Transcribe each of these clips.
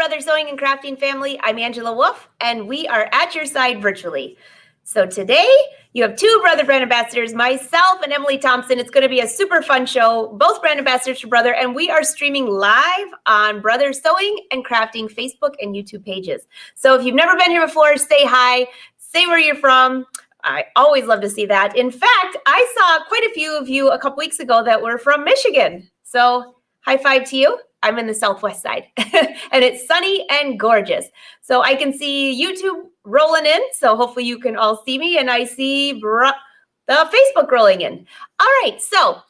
Brother Sewing and Crafting family. I'm Angela Wolf, and we are at your side virtually. So today, you have two Brother brand ambassadors, myself and Emily Thompson. It's going to be a super fun show, both brand ambassadors for Brother, and we are streaming live on Brother Sewing and Crafting Facebook and YouTube pages. So if you've never been here before, say hi, say where you're from. I always love to see that. In fact, I saw quite a few of you a couple weeks ago that were from Michigan. So high five to you. I'm in the Southwest side and it's sunny and gorgeous. So I can see YouTube rolling in. So hopefully you can all see me, and I see the Facebook rolling in. All right. So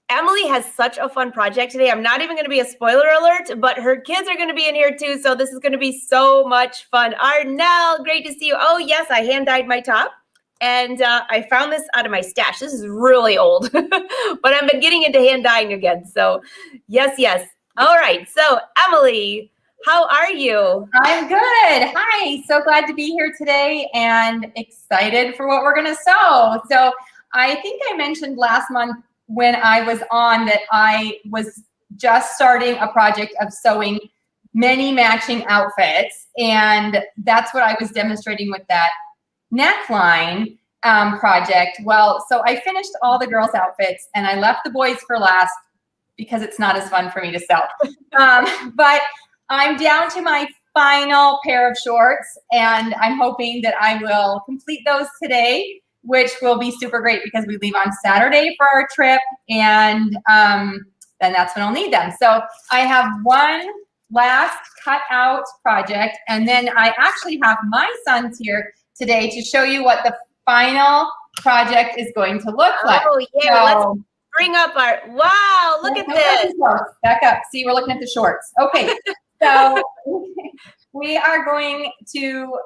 Emily has such a fun project today. I'm not even going to be a spoiler alert, but her kids are going to be in here too. So this is going to be so much fun. Arnell, great to see you. Oh yes, I hand dyed my top. And I found this out of my stash. This is really old, but I've been getting into hand dyeing again. So yes, yes. All right. So Emily, how are you? I'm good. Hi. So glad to be here today and excited for what we're going to sew. So I think I mentioned last month when I was on that I was just starting a project of sewing many matching outfits. And that's what I was demonstrating with that neckline project. Well, so I finished all the girls' outfits and I left the boys for last because it's not as fun for me to sew. But I'm down to my final pair of shorts, and I'm hoping that I will complete those today, which will be super great because we leave on Saturday for our trip, and then that's when I'll need them. So I have one last cut out project, and then I actually have my sons here today to show you what the final project is going to look like. Oh yeah, let's bring up our, wow, look at this. Back up, see, we're looking at the shorts. Okay, so we are going to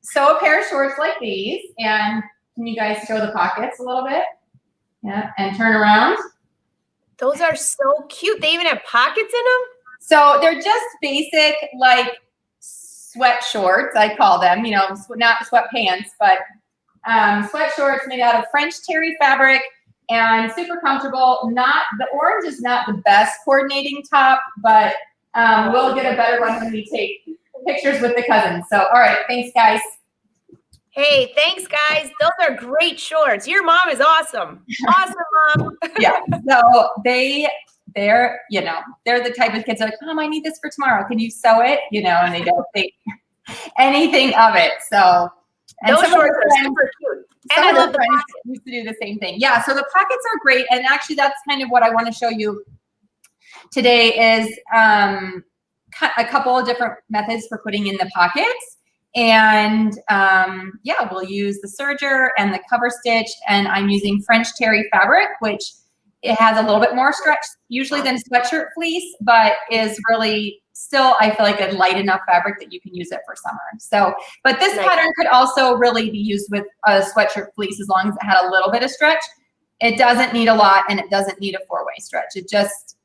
sew a pair of shorts like these, and can you guys show the pockets a little bit? Yeah, and turn around. Those are so cute. They even have pockets in them? So they're just basic, like, sweat shorts, I call them, you know, not sweatpants, but sweat shorts made out of French terry fabric and super comfortable. Not, the orange is not the best coordinating top, but we'll get a better one when we take pictures with the cousins. So, all right, thanks guys. Hey, thanks guys. Those are great shorts. Your mom is awesome. Awesome, Mom. Yeah, so they're, you know, they're the type of kids that are like, Mom, I need this for tomorrow. Can you sew it? You know, and they don't think anything of it. So, and those shorts are super cute. And I love the friends used to do the same thing. Yeah, so the pockets are great. And actually that's kind of what I want to show you today is a couple of different methods for putting in the pockets. And yeah, we'll use the serger and the cover stitch, and I'm using French terry fabric, which it has a little bit more stretch usually than sweatshirt fleece, but is really still, I feel like, a light enough fabric that you can use it for summer. So, but this pattern could also really be used with a sweatshirt fleece as long as it had a little bit of stretch. It doesn't need a lot, and it doesn't need a four-way stretch. It just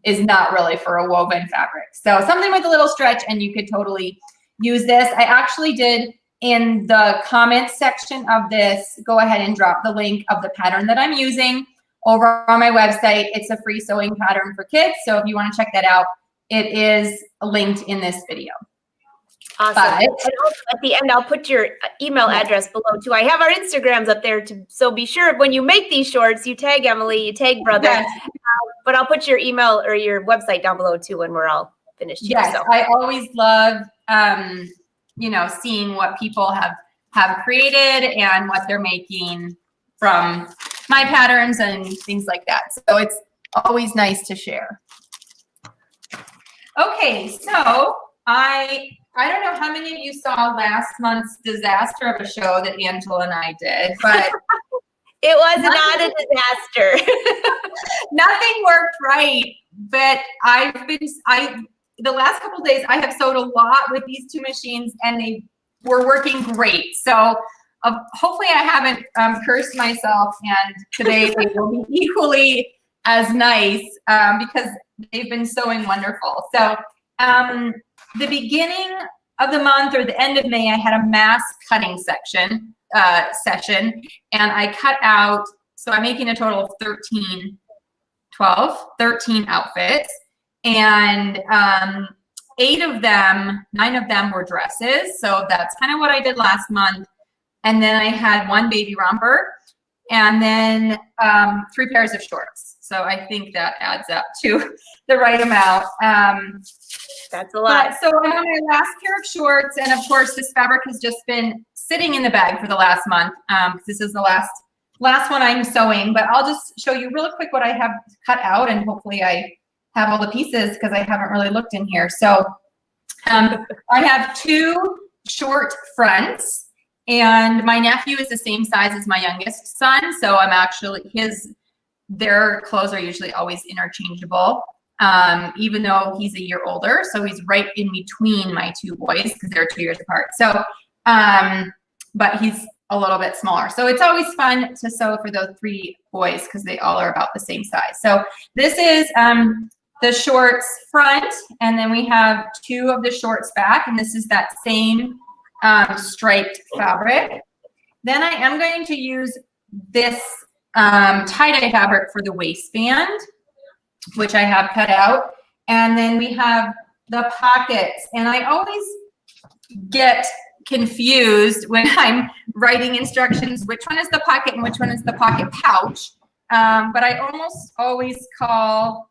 is not really for a woven fabric. So something with a little stretch, and you could totally use this. I actually did, in the comments section of this, go ahead and drop the link of the pattern that I'm using over on my website. It's a free sewing pattern for kids. So if you want to check that out, it is linked in this video. Awesome. And also at the end, I'll put your email address below too. I have our Instagrams up there too. So be sure when you make these shorts, you tag Emily, you tag Brother, yes. But I'll put your email or your website down below too when we're all finished here. Yes, so. I always love, you know, seeing what people have created and what they're making from my patterns and things like that. So it's always nice to share. Okay, so I don't know how many of you saw last month's disaster of a show that Angela and I did, but it was not a disaster. Nothing worked right, but the last couple of days I have sewed a lot with these two machines, and they were working great. So hopefully I haven't cursed myself, and today they will be equally as nice because they've been sewing wonderful. So the beginning of the month or the end of May, I had a mass cutting session, and I cut out, so I'm making a total of 13 outfits. And 9 of them were dresses. So that's kind of what I did last month. And then I had 1 baby romper and then 3 pairs of shorts. So I think that adds up to the right amount. That's a lot. So I'm on my last pair of shorts. And of course, this fabric has just been sitting in the bag for the last month. This is the last one I'm sewing, but I'll just show you real quick what I have cut out, and hopefully I have all the pieces because I haven't really looked in here. So I have 2 short fronts, and my nephew is the same size as my youngest son. So I'm actually, their clothes are usually always interchangeable, even though he's a year older. So he's right in between my 2 boys because they're 2 years apart. So, but he's a little bit smaller. So it's always fun to sew for those 3 boys because they all are about the same size. So this is the shorts front, and then we have 2 of the shorts back, and this is that same striped fabric. Then I am going to use this tie-dye fabric for the waistband, which I have cut out. And then we have the pockets, and I always get confused when I'm writing instructions, which one is the pocket and which one is the pocket pouch. But I almost always call,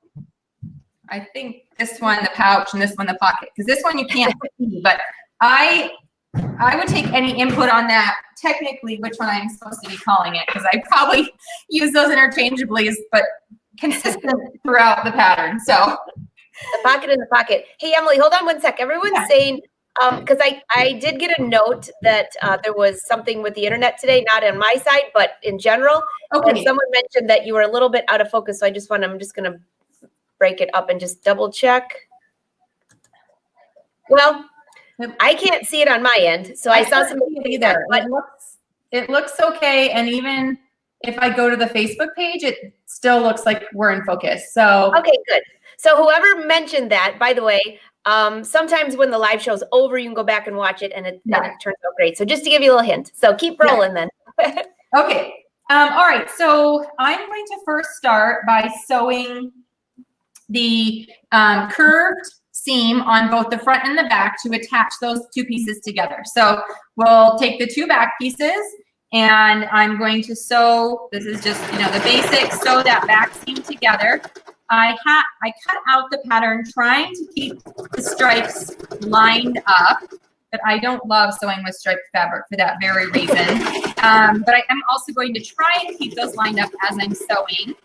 I think this one the pouch and this one the pocket, because this one you can't see, but I would take any input on that, technically, which one I'm supposed to be calling it, because I probably use those interchangeably, but consistent throughout the pattern. So the pocket and the pocket. Hey, Emily, hold on one sec. Everyone's saying, because I did get a note that there was something with the internet today, not on my side, but in general. Okay. And someone mentioned that you were a little bit out of focus. So I'm just going to break it up and just double check. Well, I can't see it on my end. So I saw some either. It looks okay. And even if I go to the Facebook page, it still looks like we're in focus. So okay, good. So whoever mentioned that, by the way, sometimes when the live show's over, you can go back and watch it, and it turns out great. So just to give you a little hint. So keep rolling then. Okay. All right. So I'm going to first start by sewing the curved seam on both the front and the back to attach those 2 pieces together. So we'll take the 2 back pieces, and I'm going to sew, this is just, the basics, sew that back seam together. I cut out the pattern trying to keep the stripes lined up, but I don't love sewing with striped fabric for that very reason. But I am also going to try and keep those lined up as I'm sewing.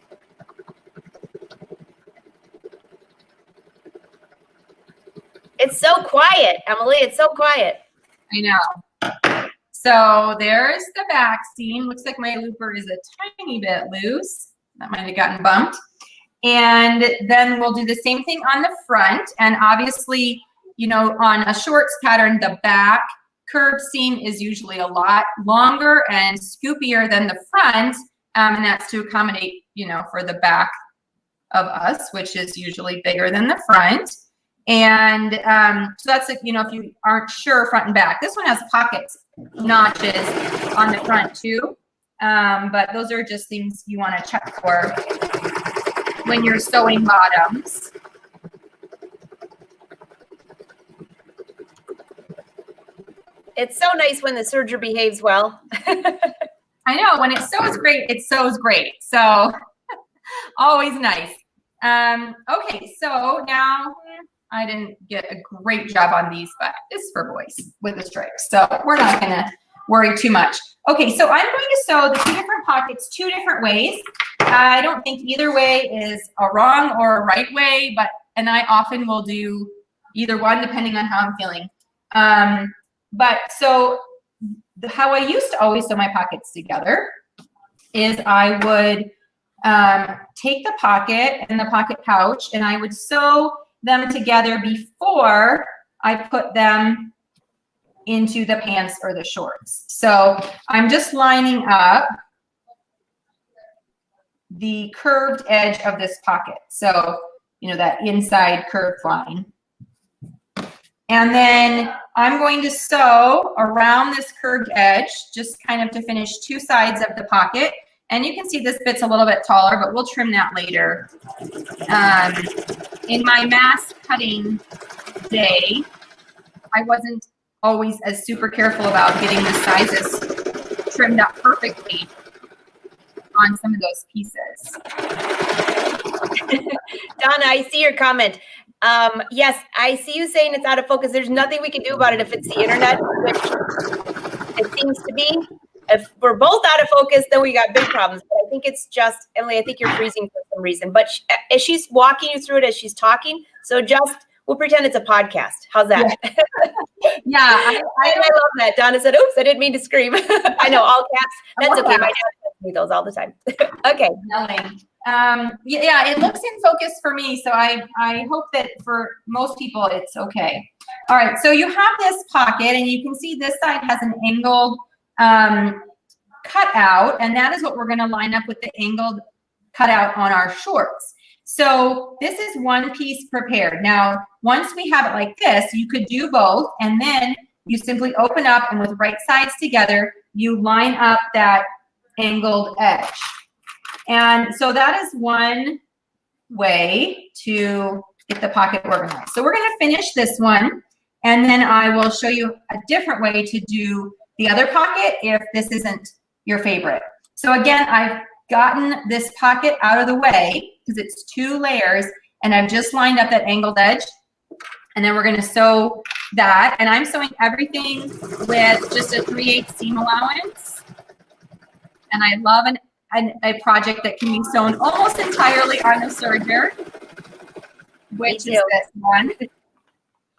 It's so quiet, Emily. It's so quiet. I know. So there's the back seam. Looks like my looper is a tiny bit loose. That might have gotten bumped. And then we'll do the same thing on the front. And obviously, on a shorts pattern, the back curved seam is usually a lot longer and scoopier than the front. And that's to accommodate, for the back of us, which is usually bigger than the front. And so that's, if you aren't sure front and back. This one has pockets, notches on the front too. But those are just things you want to check for when you're sewing bottoms. It's so nice when the serger behaves well. I know, when it sews great, it sews great. So always nice. Okay, so now I didn't get a great job on these, but this is for boys with the stripes. So we're not gonna worry too much. Okay, so I'm going to sew the 2 different pockets 2 different ways. I don't think either way is a wrong or a right way, and I often will do either one depending on how I'm feeling. But so how I used to always sew my pockets together is I would take the pocket and the pocket pouch, and I would sew them together before I put them into the pants or the shorts. So I'm just lining up the curved edge of this pocket. So, that inside curved line. And then I'm going to sew around this curved edge, just kind of to finish 2 sides of the pocket. And you can see this bit's a little bit taller, but we'll trim that later. In my mass cutting day, I wasn't always as super careful about getting the sizes trimmed up perfectly on some of those pieces. Donna, I see your comment. Yes, I see you saying it's out of focus. There's nothing we can do about it if it's the internet, which it seems to be. If we're both out of focus, then we got big problems. But I think it's just, Emily, I think you're freezing for some reason. But as she's walking you through it as she's talking, so just, we'll pretend it's a podcast. How's that? Yeah, I love that. Donna said, oops, I didn't mean to scream. I know, all caps. That's okay. My dad tells me those all the time. Okay. Yeah, it looks in focus for me, so I hope that for most people it's okay. All right, so you have this pocket, and you can see this side has an angled cutout, and that is what we're going to line up with the angled cutout on our shorts. So this is one piece prepared. Now, once we have it like this, you could do both, and then you simply open up, and with right sides together, you line up that angled edge. And so that is one way to get the pocket organized. So we're going to finish this one, and then I will show you a different way to do the other pocket if this isn't your favorite. So again, I've gotten this pocket out of the way because it's 2 layers, and I've just lined up that angled edge, and then we're going to sew that. And I'm sewing everything with just a 3/8 seam allowance, and I love a project that can be sewn almost entirely on the serger, which is this one.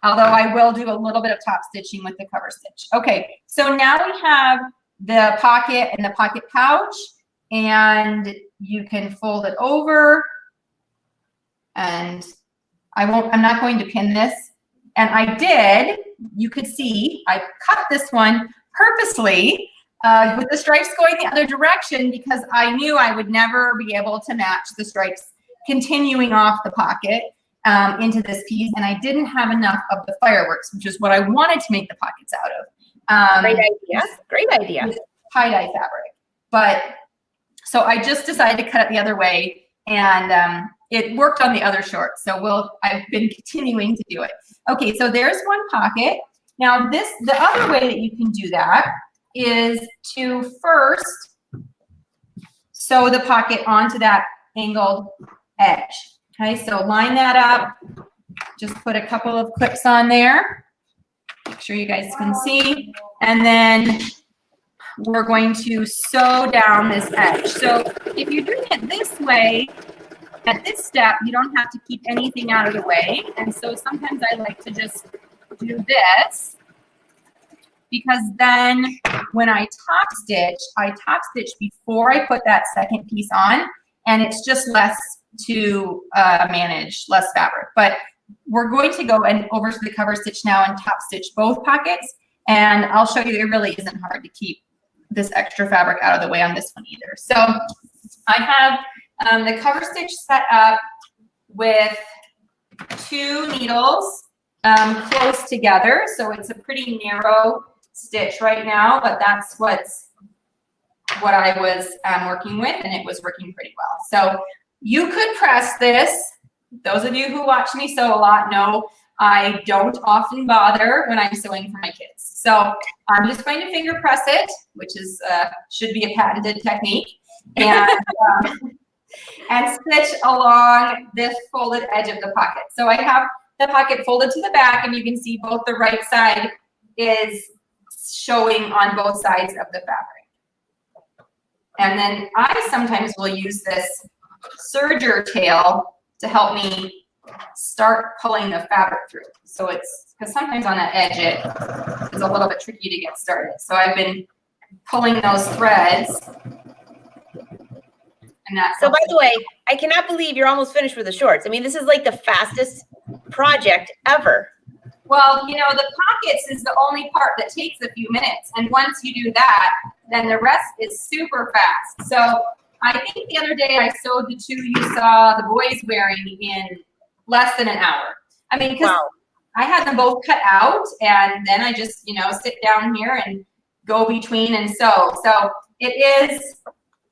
Although I will do a little bit of top stitching with the cover stitch. Okay, so now we have the pocket and the pocket pouch, and you can fold it over, and I'm not going to pin this. And I did, you could see, I cut this one purposely with the stripes going the other direction because I knew I would never be able to match the stripes continuing off the pocket into this piece, and I didn't have enough of the fireworks, which is what I wanted to make the pockets out of. Great idea. Great idea. Tie-dye fabric. But so I just decided to cut it the other way, and it worked on the other short. So I've been continuing to do it. Okay, so there's one pocket. Now the other way that you can do that is to first sew the pocket onto that angled edge. Okay, so line that up. Just put a couple of clips on there. Make sure you guys can see. And then we're going to sew down this edge. So if you're doing it this way, at this step, you don't have to keep anything out of the way. And so sometimes I like to just do this, because then when I top stitch before I put that second piece on, and it's just less to manage, less fabric. But we're going to go over to the cover stitch now and top stitch both pockets, and I'll show you it really isn't hard to keep this extra fabric out of the way on this one either. So I have the cover stitch set up with 2 needles close together, so it's a pretty narrow stitch right now, but that's what I was working with, and it was working pretty well. So you could press this. Those of you who watch me sew a lot know I don't often bother when I'm sewing for my kids. So I'm just going to finger press it, which is should be a patented technique, and and stitch along this folded edge of the pocket. So I have the pocket folded to the back, and you can see both the right side is showing on both sides of the fabric. And then I sometimes will use this serger tail to help me start pulling the fabric through. So it's, because sometimes on that edge it is a little bit tricky to get started. So I've been pulling those threads. And that's so by the way, I cannot believe you're almost finished with the shorts. I mean, this is like the fastest project ever. Well, you know, the pockets is the only part that takes a few minutes. And once you do that, then the rest is super fast. So I think the other day I sewed the 2 you saw the boys wearing in less than an hour. I mean, because I had them both cut out, and then I just, you know, sit down here and go between and sew. So it is,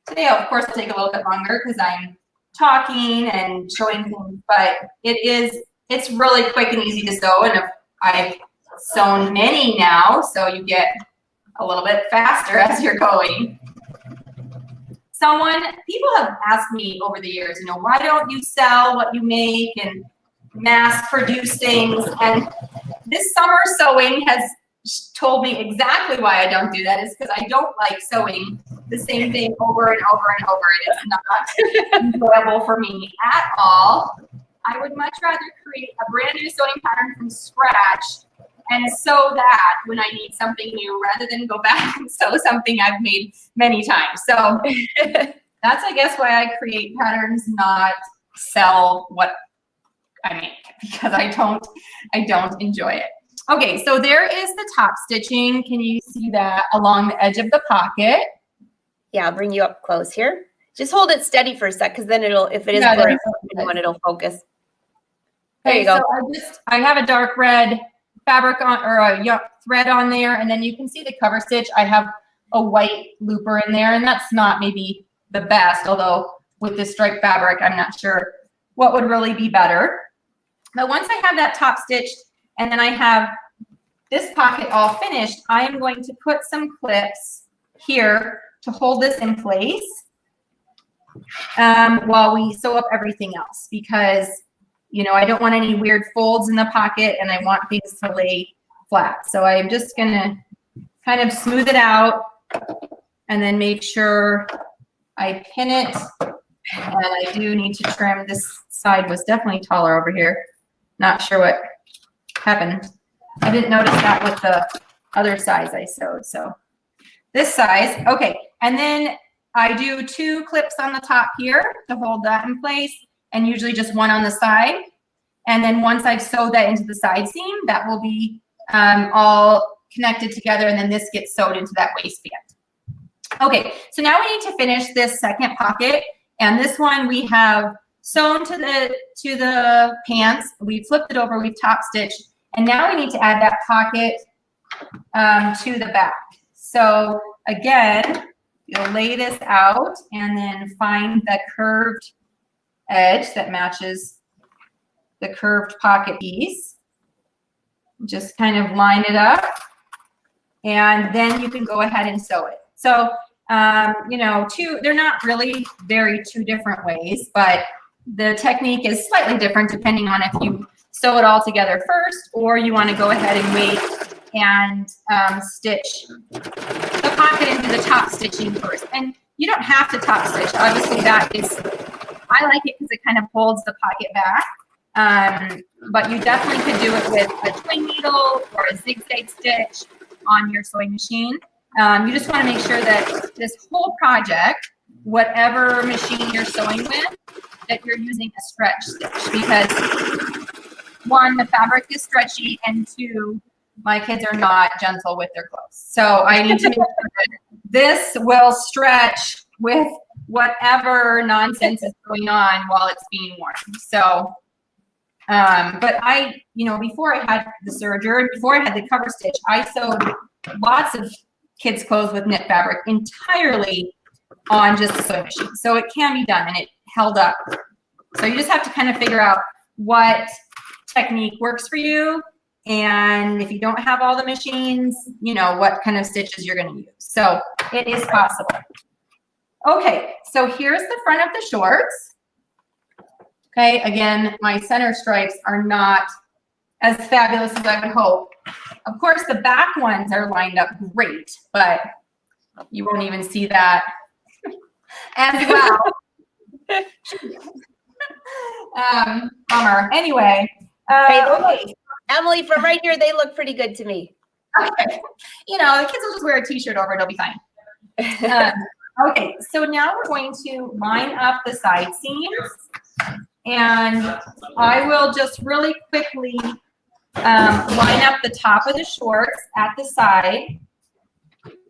today of course will take a little bit longer because I'm talking and showing things, but it it's really quick and easy to sew, and I've sewn many now, so you get a little bit faster as you're going. People have asked me over the years, why don't you sell what you make and mass produce things? And this summer sewing has told me exactly why I don't do that. Is because I don't like sewing the same thing over and over and over. It is not enjoyable for me at all. I would much rather create a brand new sewing pattern from scratch and sew that when I need something new, rather than go back and sew something I've made many times. So that's, I guess, why I create patterns, not sell what I make, because I don't enjoy it. Okay, so there is the top stitching. Can you see that along the edge of the pocket? Yeah, I'll bring you up close here. Just hold it steady for a sec, because then if it is blurry, it'll focus. There you go. So I have a dark red fabric on, or a thread on there, and then you can see the cover stitch. I have a white looper in there, and that's not maybe the best, although with this striped fabric, I'm not sure what would really be better. But once I have that top stitched, and then I have this pocket all finished, I am going to put some clips here to hold this in place while we sew up everything else, because I don't want any weird folds in the pocket, and I want things to lay flat. So I'm just gonna kind of smooth it out and then make sure I pin it. And I do need to trim. This side was definitely taller over here. Not sure what happened. I didn't notice that with the other size I sewed. So this size, okay. And then I do 2 clips on the top here to hold that in place, and usually just 1 on the side. And then once I've sewed that into the side seam, that will be all connected together, and then this gets sewed into that waistband. Okay, so now we need to finish this second pocket, and this one we have sewn to the pants. We flipped it over, we've top stitched, and now we need to add that pocket to the back. So again, you'll lay this out and then find the curved edge that matches the curved pocket piece. Just kind of line it up, and then you can go ahead and sew it. So, they're not really two different ways, but the technique is slightly different depending on if you sew it all together first, or you want to go ahead and wait and stitch the pocket and do the top stitching first. And you don't have to top stitch. Obviously, I like it because it kind of holds the pocket back. But you definitely could do it with a twin needle or a zigzag stitch on your sewing machine. You just want to make sure that this whole project, whatever machine you're sewing with, that you're using a stretch stitch, because 1, the fabric is stretchy, and 2, my kids are not gentle with their clothes. So I need to make sure that this will stretch with whatever nonsense is going on while it's being worn. So, but before I had the serger, before I had the cover stitch, I sewed lots of kids' clothes with knit fabric entirely on just the sewing machine. So it can be done, and it held up. So you just have to kind of figure out what technique works for you. And if you don't have all the machines, what kind of stitches you're going to use. So it is possible. Okay, so here's the front of the shorts. Okay, again, my center stripes are not as fabulous as I would hope. Of course, the back ones are lined up great, but you won't even see that as well. Bummer. Anyway. Okay. Emily, from right here, they look pretty good to me. Okay. The kids will just wear a t-shirt over it. It'll be fine. Okay, so now we're going to line up the side seams. And I will just really quickly line up the top of the shorts at the side.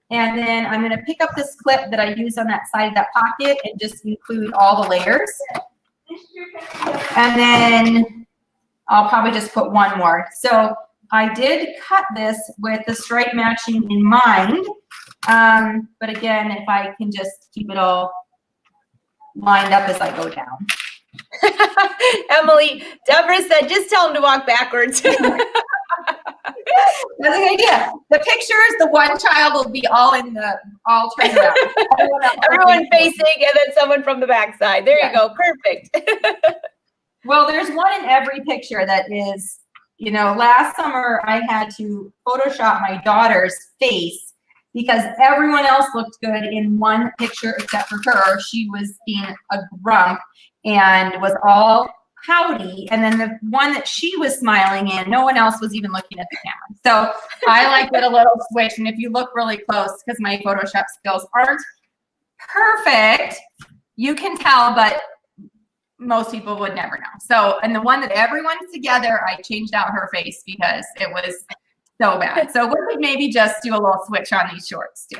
And then I'm going to pick up this clip that I use on that side of that pocket and just include all the layers. And then I'll probably just put 1 more. So I did cut this with the stripe matching in mind. But again, if I can just keep it all lined up as I go down. Emily, Deborah said, just tell him to walk backwards. That's an idea. The pictures, the one child will be all turned around. Everyone facing and then someone from the backside. There you go. Perfect. Well, there's one in every picture that is, last summer I had to Photoshop my daughter's face because everyone else looked good in one picture except for her. She was being a grump and was all pouty. And then the one that she was smiling in, no one else was even looking at the camera. So I like it a little switch. And if you look really close, because my Photoshop skills aren't perfect, you can tell, but most people would never know. So, and the one that everyone's together, I changed out her face because it was so bad. So we could maybe just do a little switch on these shorts too.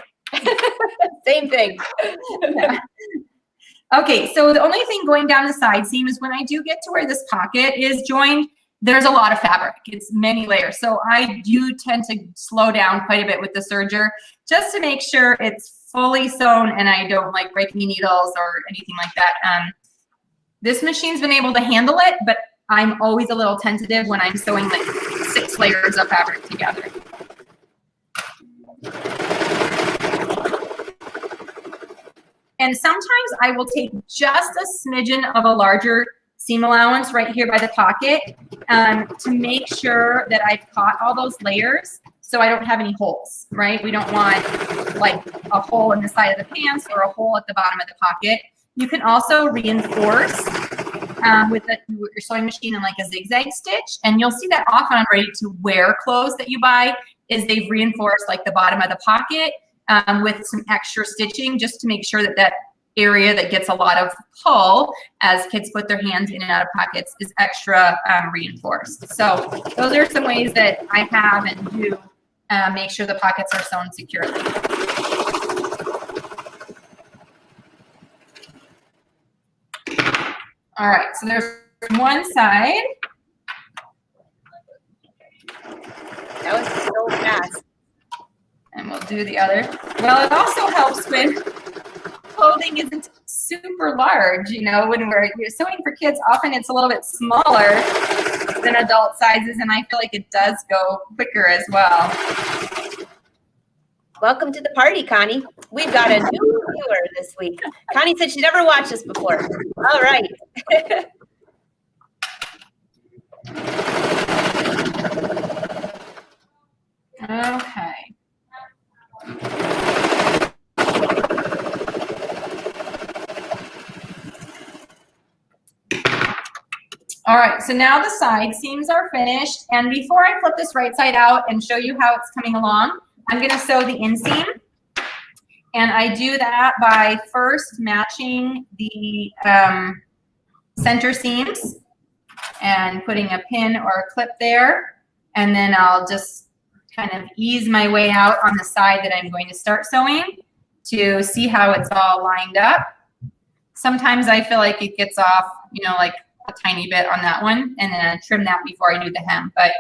Same thing. Yeah. Okay, so the only thing going down the side seam is when I do get to where this pocket is joined, there's a lot of fabric. It's many layers. So I do tend to slow down quite a bit with the serger just to make sure it's fully sewn and I don't like break any needles or anything like that. This machine's been able to handle it, but I'm always a little tentative when I'm sewing like 6 layers of fabric together. And sometimes I will take just a smidgen of a larger seam allowance right here by the pocket to make sure that I've caught all those layers so I don't have any holes, right? We don't want like a hole in the side of the pants or a hole at the bottom of the pocket. You can also reinforce with your sewing machine in like a zigzag stitch, and you'll see that often on ready-to-wear clothes that you buy is they've reinforced like the bottom of the pocket with some extra stitching just to make sure that that area that gets a lot of pull as kids put their hands in and out of pockets is extra reinforced. So those are some ways that I have and do make sure the pockets are sewn securely. All right, so there's one side. That was so fast. And we'll do the other. Well, it also helps when clothing isn't super large, when you're sewing for kids, often it's a little bit smaller than adult sizes, and I feel like it does go quicker as well. Welcome to the party, Connie. We've got a new viewer this week. Connie said she never watched us before. All right. Okay. All right, so now the side seams are finished. And before I flip this right side out and show you how it's coming along, I'm going to sew the inseam. And I do that by first matching the center seams and putting a pin or a clip there. And then I'll just kind of ease my way out on the side that I'm going to start sewing to see how it's all lined up. Sometimes I feel like it gets off, like a tiny bit on that one, and then I trim that before I do the hem. But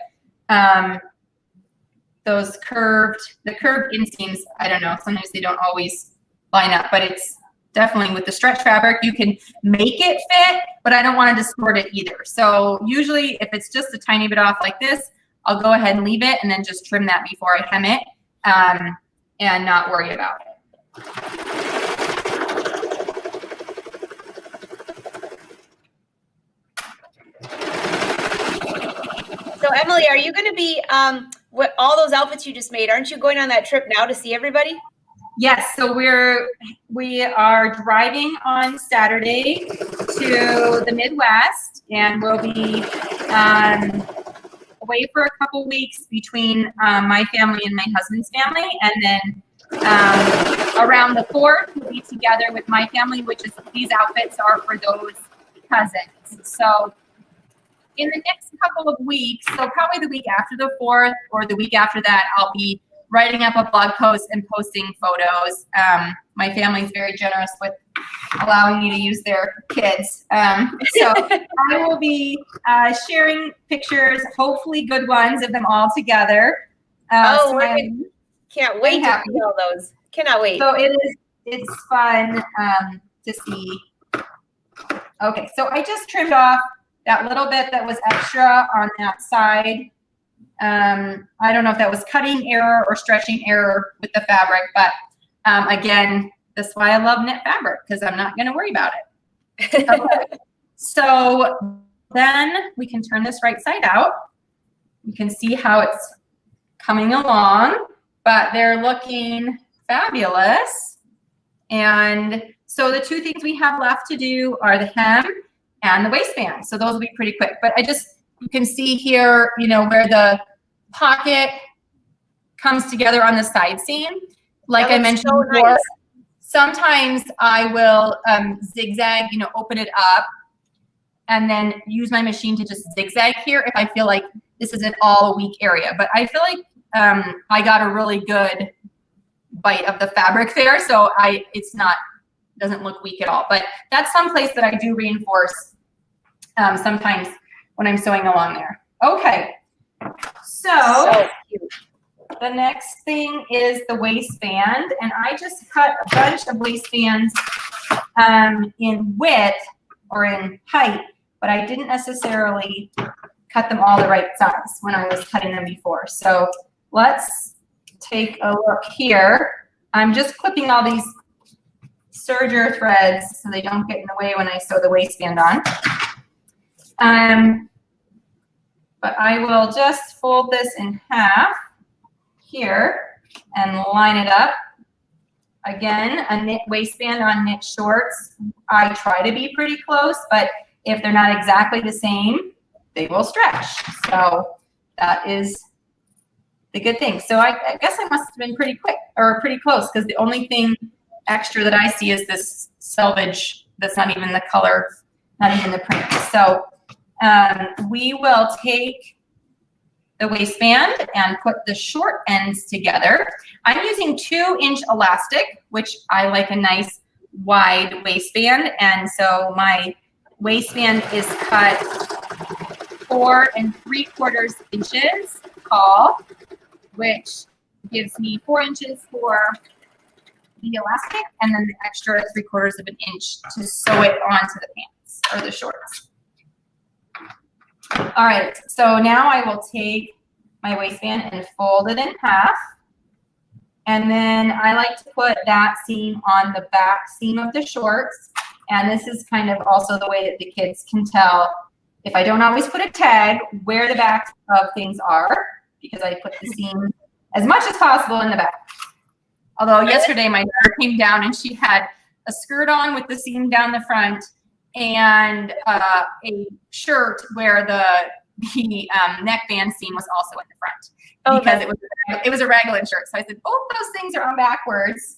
the curved inseams, I don't know, sometimes they don't always line up, but it's definitely with the stretch fabric, you can make it fit, but I don't want to distort it either. So usually if it's just a tiny bit off like this, I'll go ahead and leave it and then just trim that before I hem it and not worry about it. So Emily, are you going to be, what all those outfits you just made, aren't you going on that trip now to see everybody? Yes, so we are driving on Saturday to the Midwest, and we'll be away for a couple weeks between my family and my husband's family, and then around the 4th we'll be together with my family, which is these outfits are for those cousins. So in the next couple of weeks, so probably the week after the 4th or the week after that, I'll be writing up a blog post and posting photos. My family's very generous with allowing me to use their kids. So I will be sharing pictures, hopefully good ones of them all together. Can't wait to see all those. Cannot wait. So it's fun to see Okay, so I just trimmed off that little bit that was extra on that side. I don't know if that was cutting error or stretching error with the fabric, but again, that's why I love knit fabric, because I'm not going to worry about it. Okay. So then we can turn this right side out. You can see how it's coming along, but they're looking fabulous. And so the two things we have left to do are the hem and the waistband. So those will be pretty quick. But you can see here, you know, where the pocket comes together on the side seam. Like I mentioned before, nice. Sometimes I will zigzag, you know, open it up and then use my machine to just zigzag here if I feel like this isn't all a weak area. But I feel like I got a really good bite of the fabric there, so doesn't look weak at all. But that's some place that I do reinforce sometimes when I'm sewing along there. Okay, so cute. The next thing is the waistband, and I just cut a bunch of waistbands in width or in height, but I didn't necessarily cut them all the right size when I was cutting them before. So let's take a look here. I'm just clipping all these serger threads so they don't get in the way when I sew the waistband on. But I will just fold this in half here and line it up. Again, a knit waistband on knit shorts, I try to be pretty close, but if they're not exactly the same, they will stretch. So that is the good thing. So I guess I must have been pretty quick or pretty close, because the only thing extra that I see is this selvage that's not even the color, not even the print. So we will take the waistband and put the short ends together. I'm using 2-inch elastic, which I like a nice wide waistband. And so my waistband is cut 4 3/4 inches tall, which gives me 4 inches for the elastic and then the extra 3/4 of an inch to sew it onto the pants or the shorts. All right, so now I will take my waistband and fold it in half. And then I like to put that seam on the back seam of the shorts. And this is kind of also the way that the kids can tell, if I don't always put a tag, where the backs of things are, because I put the seam as much as possible in the back. Although yesterday my daughter came down and she had a skirt on with the seam down the front and a shirt where the neckband seam was also in the front, because it was a raglan shirt. So I said, both those things are on backwards.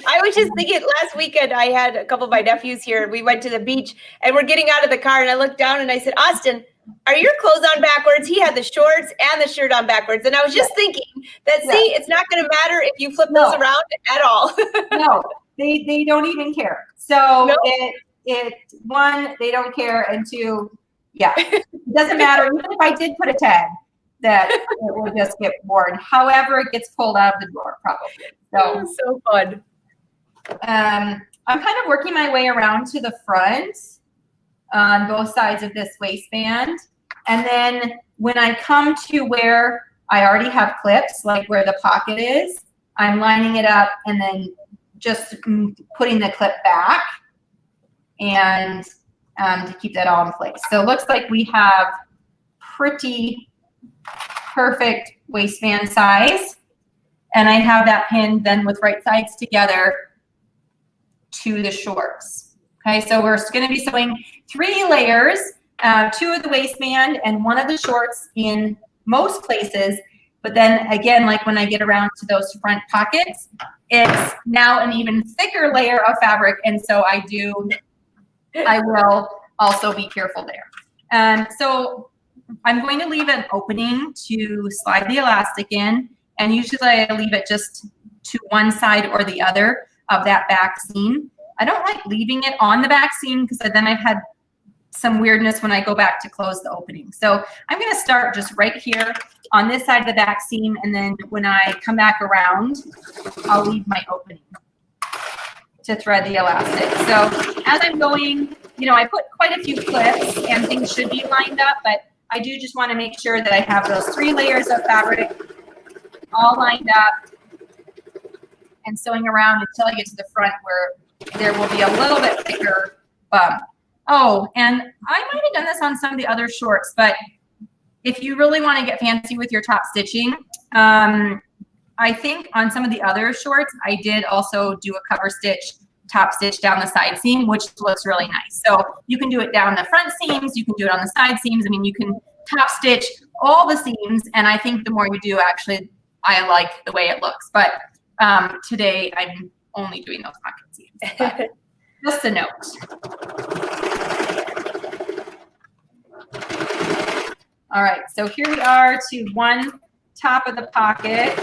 I was just thinking, last weekend I had a couple of my nephews here. We went to the beach and we're getting out of the car and I looked down and I said, Austin, are your clothes on backwards? He had the shorts and the shirt on backwards. And I was just thinking that, see, it's not going to matter if you flip those around at all. No, they don't even care. So one, they don't care, and two, it doesn't matter. Even if I did put a tag, that it will just get worn. However, it gets pulled out of the drawer probably. So fun. I'm kind of working my way around to the front on both sides of this waistband. And then when I come to where I already have clips, like where the pocket is, I'm lining it up and then just putting the clip back and to keep that all in place. So it looks like we have pretty perfect waistband size. And I have that pinned then with right sides together to the shorts. Okay, so we're going to be sewing 3 layers, 2 of the waistband and 1 of the shorts in most places. But then again, like when I get around to those front pockets, it's now an even thicker layer of fabric. And so I will also be careful there. So I'm going to leave an opening to slide the elastic in. And usually I leave it just to one side or the other of that back seam. I don't like leaving it on the back seam because then I've had some weirdness when I go back to close the opening. So I'm going to start just right here on this side of the back seam, and then when I come back around, I'll leave my opening to thread the elastic. So as I'm going, you know, I put quite a few clips and things should be lined up, but I do just want to make sure that I have those 3 layers of fabric all lined up and sewing around until I get to the front where there will be a little bit thicker bump. Oh, and I might have done this on some of the other shorts, but if you really want to get fancy with your top stitching, I think on some of the other shorts, I did also do a cover stitch, top stitch down the side seam, which looks really nice. So you can do it down the front seams, you can do it on the side seams. I mean, you can top stitch all the seams, and I think the more you do, actually, I like the way it looks. But today, I'm only doing those pocket seams. But just a note. All right, so here we are to one top of the pocket.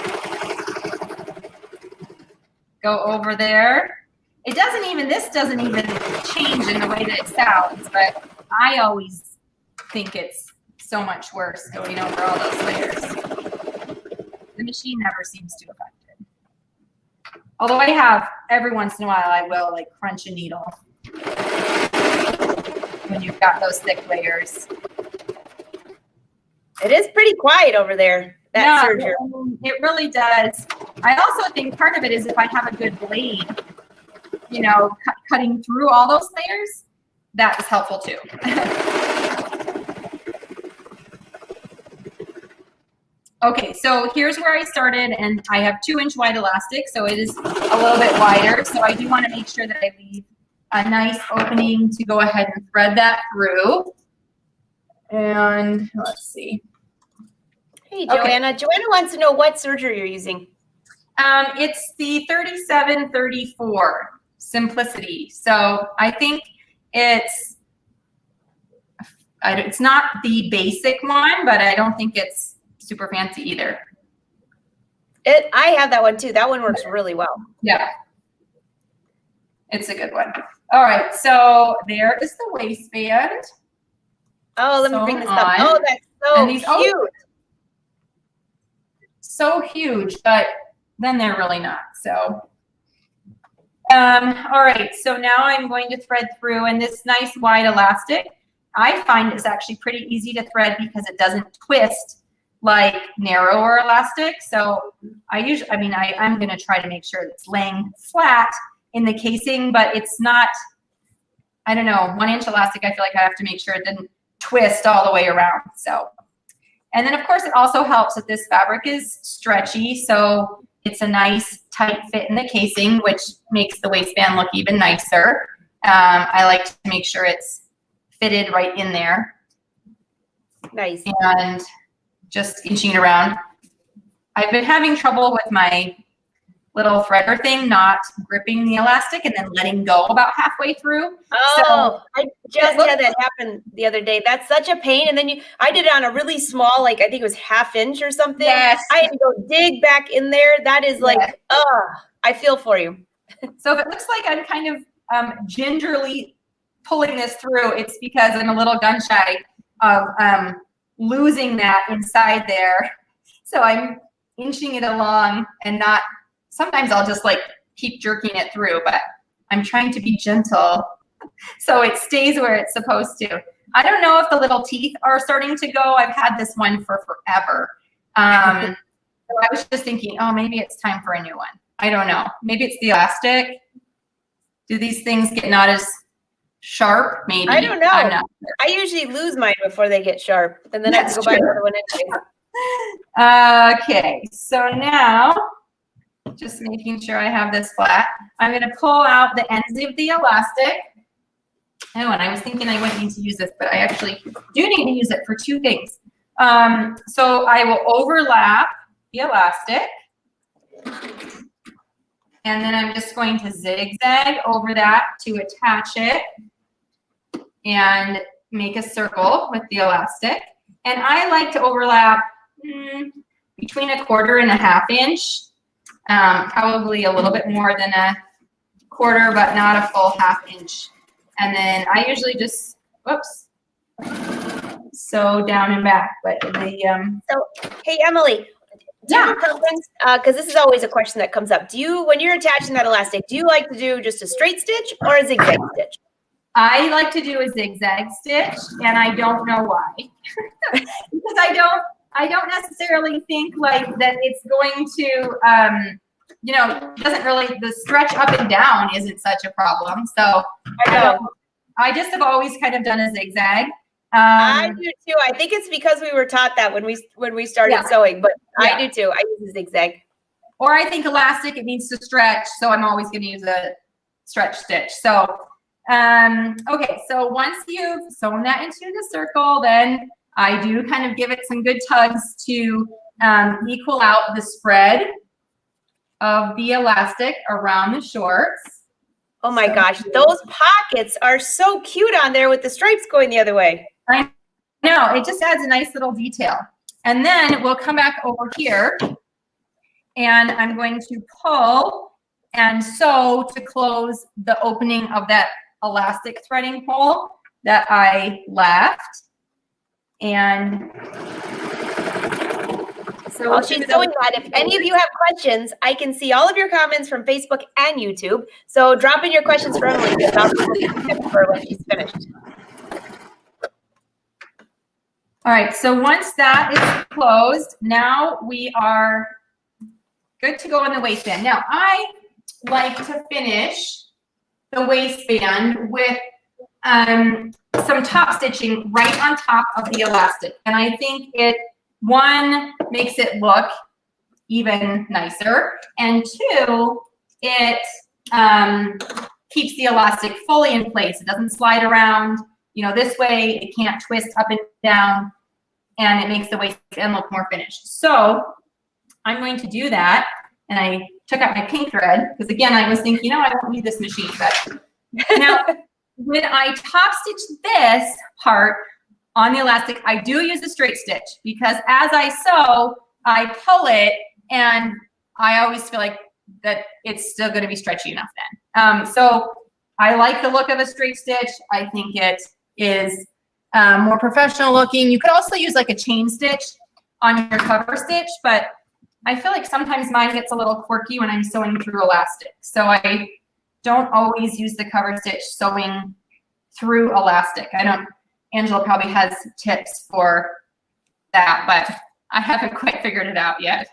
Go over there. It doesn't even, this doesn't even change in the way that it sounds, but I always think it's so much worse going over all those layers. The machine never seems to affect it. Although I have, every once in a while, I will like crunch a needle when you've got those thick layers. It is pretty quiet over there, that serger. It really does. I also think part of it is if I have a good blade, you know, cutting through all those layers, that is helpful too. Okay, so here's where I started, and I have 2-inch wide elastic, so it is a little bit wider. So I do want to make sure that I leave a nice opening to go ahead and thread that through. And let's see. Hey, Joanna. Okay. Joanna wants to know what serger you're using. It's the 3734 Simplicity. So I think it's not the basic one, but I don't think it's super fancy either. I have that one too. That one works really well. Yeah. It's a good one. All right. So there is the waistband. Oh, let me bring this up. Oh, that's so cute. Oh, so huge, but then they're really not. So, all right. So now I'm going to thread through, and this nice wide elastic, I find is actually pretty easy to thread because it doesn't twist like narrower elastic. So I'm going to try to make sure it's laying flat in the casing, but it's not, I don't know, 1-inch elastic. I feel like I have to make sure it didn't twist all the way around. So, and then of course it also helps that this fabric is stretchy, so it's a nice tight fit in the casing, which makes the waistband look even nicer. I like to make sure it's fitted right in there. Nice. And just inching it around. I've been having trouble with my little threader thing not gripping the elastic and then letting go about halfway through. Oh, so I just had that happen the other day. That's such a pain. And then I did it on a really small, like I think it was 1/2 inch or something. Yes. I had to go dig back in there. That is like, yes. I feel for you. So if it looks like I'm kind of gingerly pulling this through, it's because I'm a little gun shy of losing that inside there. So I'm inching it along and not, sometimes I'll just like keep jerking it through, but I'm trying to be gentle so it stays where it's supposed to. I don't know if the little teeth are starting to go. I've had this one for forever. So I was just thinking, oh, maybe it's time for a new one. I don't know. Maybe it's the elastic. Do these things get not as sharp? Maybe. I don't know. I'm not sure. I usually lose mine before they get sharp, and then I have to go buy another one anyway. anyway. Okay, so now, just making sure I have this flat, I'm going to pull out the ends of the elastic. Oh, and I was thinking I wouldn't need to use this, but I actually do need to use it for 2 things. So I will overlap the elastic, and then I'm just going to zigzag over that to attach it and make a circle with the elastic. And I like to overlap between 1/4 and 1/2 inch. Probably a little bit more than 1/4, but not a full 1/2 inch. And then I usually just, whoops, sew down and back. But the So, hey, Emily, Do you have a preference? Because this is always a question that comes up. When you're attaching that elastic, do you like to do just a straight stitch or a zigzag stitch? I like to do a zigzag stitch, and I don't know why. Because I don't necessarily think like that it's going to, doesn't really, the stretch up and down isn't such a problem. So I just have always kind of done a zigzag. I do too. I think it's because we were taught that when we started sewing, but I do too. I use a zigzag. Or I think elastic, it needs to stretch, so I'm always going to use a stretch stitch. So, okay, so once you've sewn that into the circle, then I do kind of give it some good tugs to equal out the spread of the elastic around the shorts. Oh my gosh, those pockets are so cute on there with the stripes going the other way. I know, it just adds a nice little detail. And then we'll come back over here, and I'm going to pull and sew to close the opening of that elastic threading hole that I left. And so while she's doing that, if any of you have questions, I can see all of your comments from Facebook and YouTube. So drop in your questions for Emily for when she's finished. All right, so once that is closed, now we are good to go in the waistband. Now, I like to finish the waistband with some top stitching right on top of the elastic. And I think one, makes it look even nicer, and two, it keeps the elastic fully in place. It doesn't slide around, this way. It can't twist up and down, and it makes the waistband look more finished. So I'm going to do that, and I took out my pink thread because, again, I was thinking, I don't need this machine thread. Now, when I top stitch this part on the elastic, I do use a straight stitch because as I sew, I pull it, and I always feel like that it's still going to be stretchy enough then. So I like the look of a straight stitch. I think it is more professional looking. You could also use like a chain stitch on your cover stitch, but I feel like sometimes mine gets a little quirky when I'm sewing through elastic. So I don't always use the cover stitch sewing through elastic. Angela probably has tips for that, but I haven't quite figured it out yet.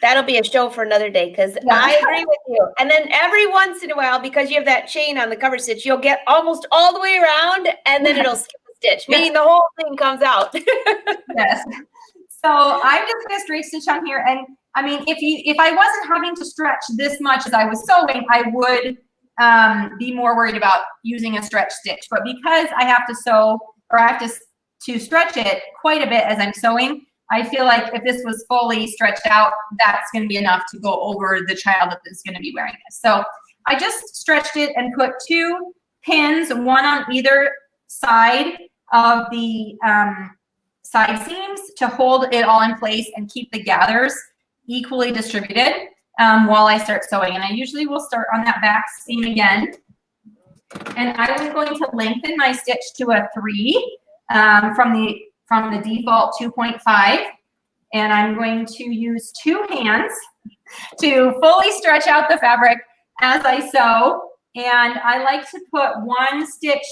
That'll be a show for another day because I agree with you. And then every once in a while, because you have that chain on the cover stitch, you'll get almost all the way around, and then it'll skip a stitch, meaning the whole thing comes out. Yes. So I'm just going to straight stitch on here. And I mean, if I wasn't having to stretch this much as I was sewing, I would be more worried about using a stretch stitch. But because I have to sew, or I have to stretch it quite a bit as I'm sewing, I feel like if this was fully stretched out, that's going to be enough to go over the child that is going to be wearing this. So I just stretched it and put 2 pins, one on either side of the side seams to hold it all in place and keep the gathers equally distributed while I start sewing. And I usually will start on that back seam again. And I'm going to lengthen my stitch to a 3 from the default 2.5. And I'm going to use 2 hands to fully stretch out the fabric as I sew. And I like to put 1 stitch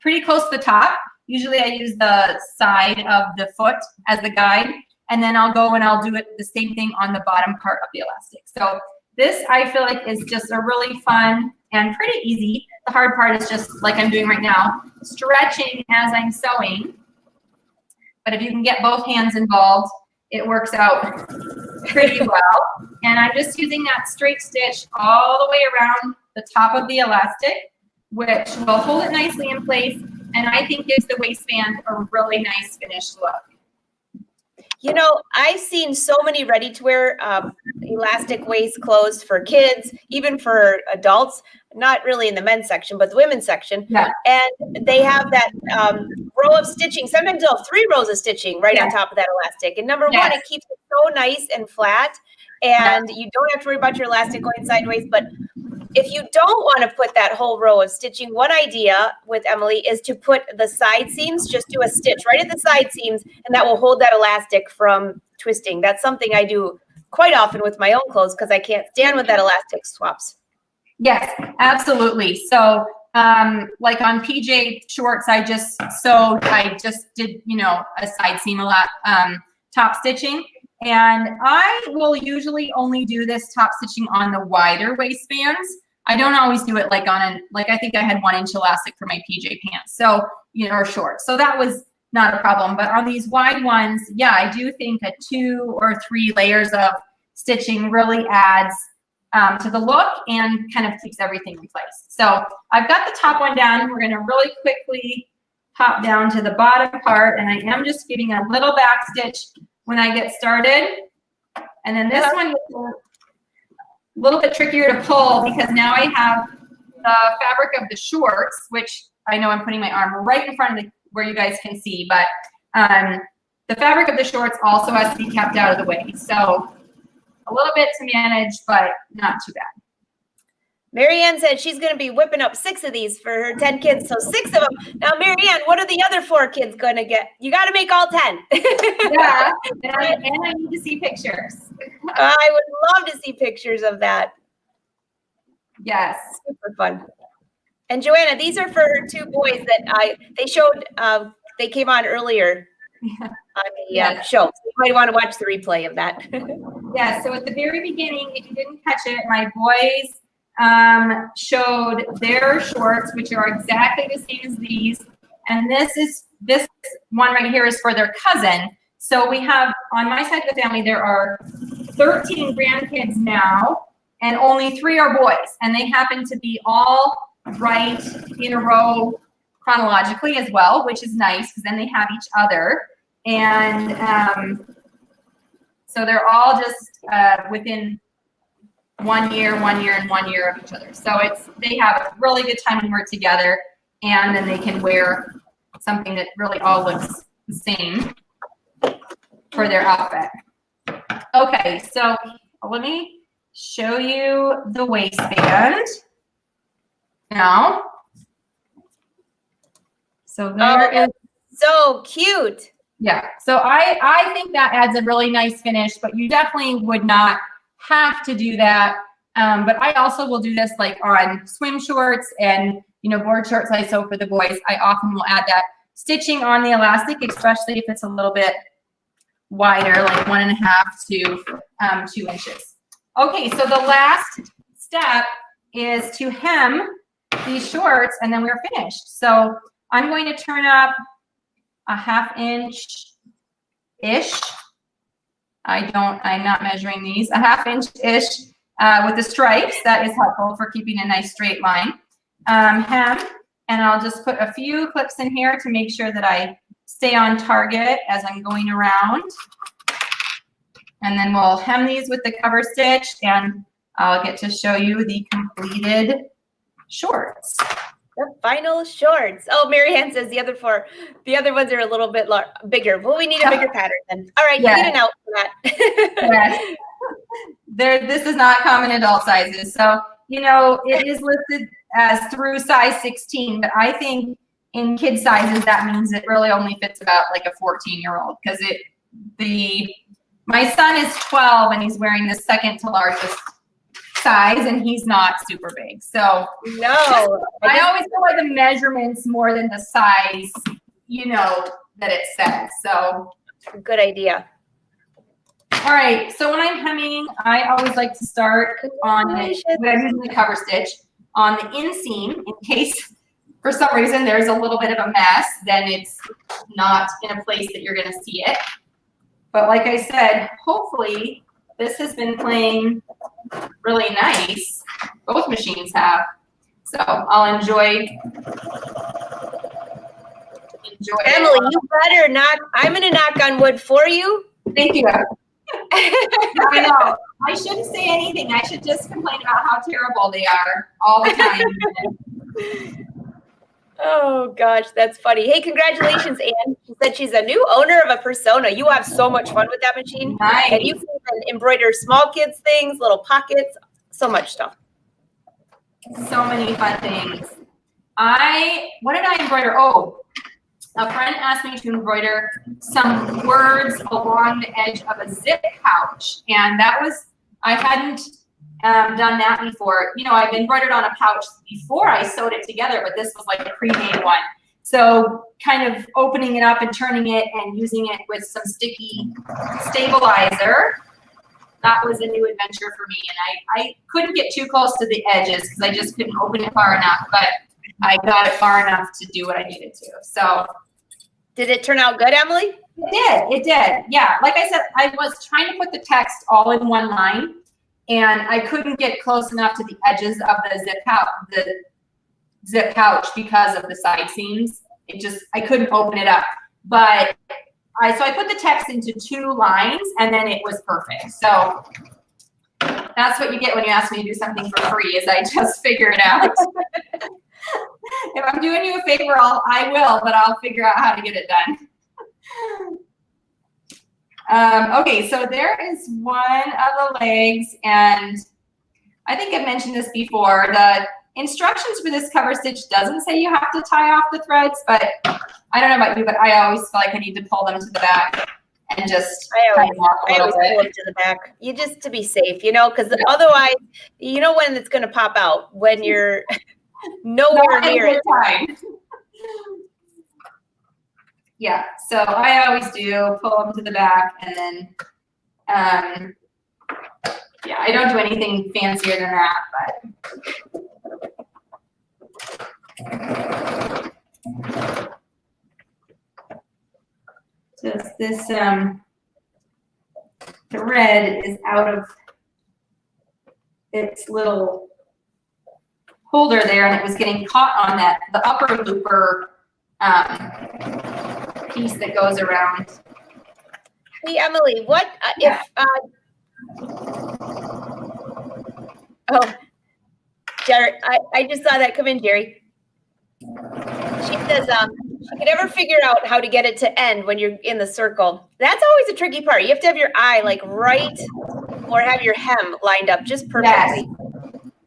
pretty close to the top. Usually I use the side of the foot as the guide. And then I'll go and I'll do it the same thing on the bottom part of the elastic. So this, I feel like, is just a really fun and pretty easy. The hard part is just like I'm doing right now, stretching as I'm sewing. But if you can get both hands involved, it works out pretty well. And I'm just using that straight stitch all the way around the top of the elastic, which will hold it nicely in place, and I think gives the waistband a really nice finished look. I've seen so many ready-to-wear elastic waist clothes for kids, even for adults, not really in the men's section, but the women's section. Yeah. And they have that row of stitching. Sometimes they'll have 3 rows of stitching right on top of that elastic. And number one, it keeps it so nice and flat, and you don't have to worry about your elastic going sideways. But if you don't want to put that whole row of stitching, one idea with Emily is to put the side seams, just do a stitch right at the side seams, and that will hold that elastic from twisting. That's something I do quite often with my own clothes because I can't stand when that elastic swaps. Yes, absolutely. So like on PJ shorts, I just did, you know, a side seam top stitching. And I will usually only do this top stitching on the wider waistbands. I don't always do it like I think I had 1 inch elastic for my PJ pants. So, you know, or shorts. So that was not a problem. But on these wide ones, yeah, I do think a 2 or 3 layers of stitching really adds to the look and kind of keeps everything in place. So I've got the top one down. We're going to really quickly hop down to the bottom part, and I am just giving a little back stitch when I get started. And then this one is a little bit trickier to pull because now I have the fabric of the shorts, which I know I'm putting my arm right in front of where you guys can see, but the fabric of the shorts also has to be kept out of the way. So a little bit to manage, but not too bad. Marianne said she's going to be whipping up 6 of these for her 10 kids. So 6 of them. Now, Marianne, what are the other 4 kids going to get? You got to make all 10. Yeah, and I need to see pictures. I would love to see pictures of that. Yes. Super fun. And Joanna, these are for her 2 boys that they showed, they came on earlier on the show. So you might want to watch the replay of that. Yeah, so at the very beginning, if you didn't catch it, my boys showed their shorts, which are exactly the same as these. And this one right here is for their cousin. So we have, on my side of the family, there are 13 grandkids now, and only 3 are boys. And they happen to be all right in a row chronologically as well, which is nice because then they have each other. And so they're all just within 1 year, 1 year, and 1 year of each other. So they have a really good time when we're together, and then they can wear something that really all looks the same for their outfit. Okay, so let me show you the waistband now. So there is. So cute. Yeah, so I think that adds a really nice finish, but you definitely would not have to do that. But I also will do this like on swim shorts and, you know, board shorts I sew for the boys. I often will add that stitching on the elastic, especially if it's a little bit wider, like 1.5 to 2 inches. Okay, so the last step is to hem these shorts and then we're finished. So I'm going to turn up a 1/2 inch-ish. I'm not measuring these, a 1/2 inch-ish with the stripes. That is helpful for keeping a nice straight line. Hem, and I'll just put a few clips in here to make sure that I stay on target as I'm going around. And then we'll hem these with the cover stitch, and I'll get to show you the completed shorts. The final shorts. Oh, Marianne says the other ones are a little bit bigger. Well, we need a bigger pattern then. All right, you get an out for that. Yes. This is not common adult sizes. So, you know, it is listed as through size 16, but I think in kid sizes, that means it really only fits about like a 14-year-old because my son is 12 and he's wearing the second to largest size and he's not super big. So no, I always go by the measurements more than the size, you know, that it says. So good idea. All right, so when I'm hemming, I always like to start on when I'm using the cover stitch on the inseam in case for some reason there's a little bit of a mess, then it's not in a place that you're going to see it. But like I said, hopefully this has been playing really nice. Both machines have. So I'll enjoy Emily, you better knock. I'm going to knock on wood for you. Thank you. I know. I shouldn't say anything. I should just complain about how terrible they are all the time. Oh, gosh, that's funny. Hey, congratulations, Anne. She said she's a new owner of a Persona. You have so much fun with that machine. Nice. And you can embroider small kids things, little pockets, so much stuff. So many fun things. What did I embroider? Oh, a friend asked me to embroider some words along the edge of a zip pouch. And that was, I hadn't done that before. You know, I've embroidered on a pouch before I sewed it together, but this was like a pre-made one. So kind of opening it up and turning it and using it with some sticky stabilizer. That was a new adventure for me. And I couldn't get too close to the edges because I just couldn't open it far enough, but I got it far enough to do what I needed to. So did it turn out good, Emily? It did. Yeah. Like I said, I was trying to put the text all in one line and I couldn't get close enough to the edges of the zip pouch because of the side seams. I couldn't open it up. But so I put the text into 2 lines and then it was perfect. So that's what you get when you ask me to do something for free, is I just figure it out. If I'm doing you a favor, I will, but I'll figure out how to get it done. Okay, so there is one of the legs, and I think I've mentioned this before. The instructions for this cover stitch doesn't say you have to tie off the threads, but I don't know about you, but I always feel like I need to pull them to the back and just I always pull them to the back. You just to be safe, you know, because otherwise, you know when it's going to pop out when you're nowhere near it. Time. Yeah, so I always do pull them to the back, and then yeah, I don't do anything fancier than that, but just this thread is out of its little holder there, and it was getting caught on the upper looper piece that goes around. Hey, Emily, what if oh, Jerry, I just saw that come in, Jerry. She says she could never figure out how to get it to end when you're in the circle. That's always a tricky part. You have to have your eye like right, or have your hem lined up just perfectly.